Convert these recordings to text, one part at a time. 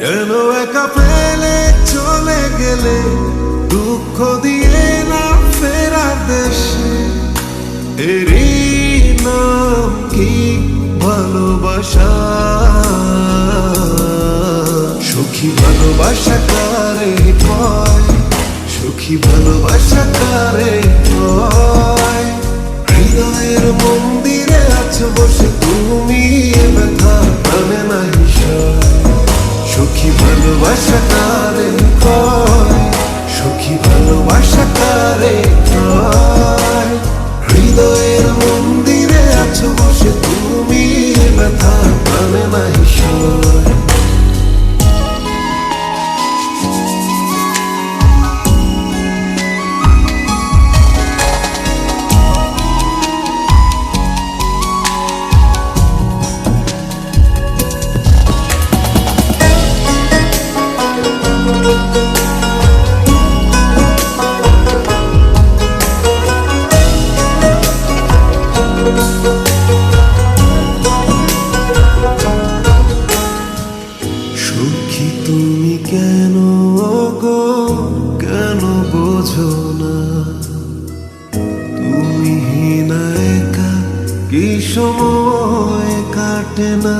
কেন একা ফেলে চলে গেলে, দুঃখ দিয়ে না ফেরার দেশে। এরই নাম কি ভালোবাসা? সুখী ভালোবাসা কারে কয়? সুখী ভালোবাসা কারে কয়? হৃদয়ের মন্দিরে আছো বসে তুমি, এ ব্যথা প্রাণে নাই সয়। সুখী ভালোবাসা কারে কয়? সুখী ভালোবাসা কারে কয়? হৃদয়ের মন্দিরে আছো বসে তুমি, এ ব্যথা প্রাণে নাই সয়। সুখী তুমি কেন গো, কেন বোঝো না? তুমি হীনা একা কি সময় কাটে না?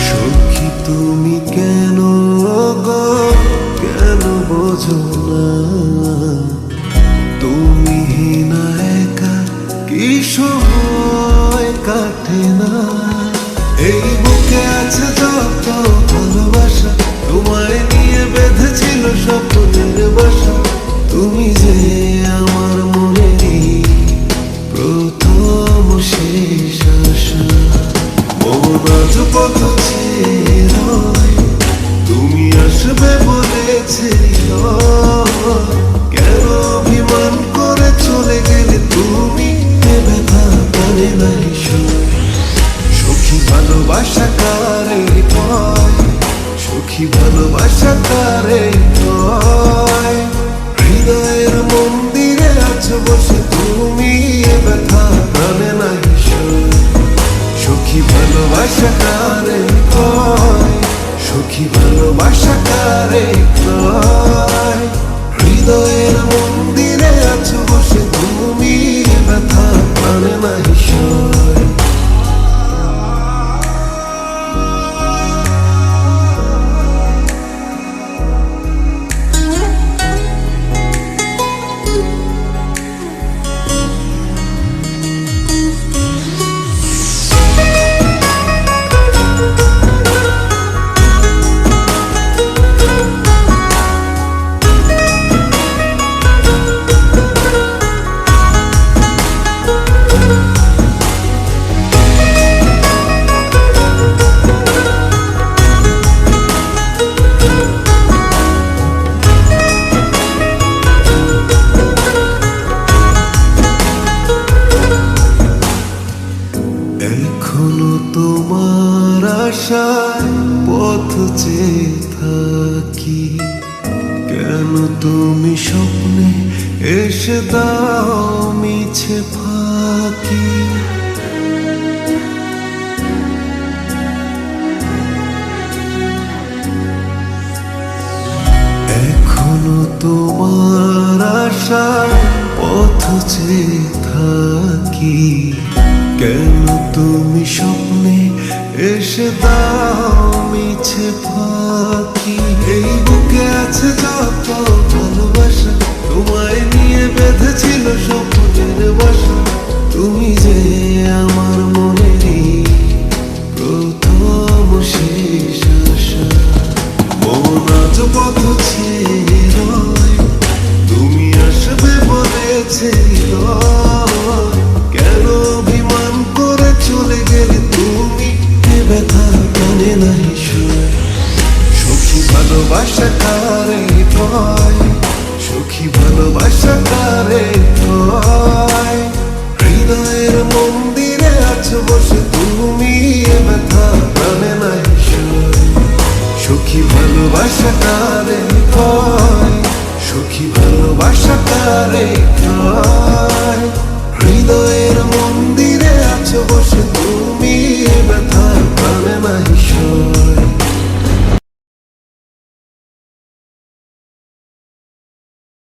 সুখী তুমি কেন গো, কেন বোঝো না? তুমি হীনা একা কি সময় কাটে না? এই বুকে আছে যত ভালোবাসা, তোমায় নিয়ে বেঁধেছিল স্বপ্নের বাসা। তুমি যে আমার মনেরই প্রথম শেষ আশা। মন আজ পথ চেয়ে রয়, তুমি আসবে বলেছিল। কেন অভিমান করে চলে গেলে তুমি, এ ব্যথা প্রাণে নাই সয়। সুখী ভালোবাসা কারে কয়? সুখী ভালোবাসা কারে কয়? হৃদয়ের মন্দিরে আছো বসে তুমি, এ ব্যথা প্রাণে নাই সয়। সুখী ভালোবাসা কারে কয়? সুখী ভালোবাসা কারে কয়? হৃদয়ের মন্দিরে আছো বসে তুমি, এ ব্যথা প্রাণে নাই সয়। এখনো তোমার আশায় পথ চেয়ে থাকি, কেন তুমি স্বপ্নে এসে দাও মিছে ফাঁকি? এখনো তোমার আশায় পথ চেয়ে থাকি, কেন তুমি স্বপ্নে এসে দাও মিছে ফাঁকি? এই বুকে আছে যত ভালোবাসা, তোমায় নিয়ে বেঁধেছিল স্বপ্নের বাসা। তুমি যে আমার মনেরই প্রথম শেষ আশা। মন আজ পথ চেয়ে রয়, তুমি আসবে বলেছিল। কেন অভিমান করে চলে গেলে তুমি, এ ব্যথা প্রাণে নাই সয়। সুখী ভালোবাসা কারে কয়? সুখী ভালোবাসা কারে কয়?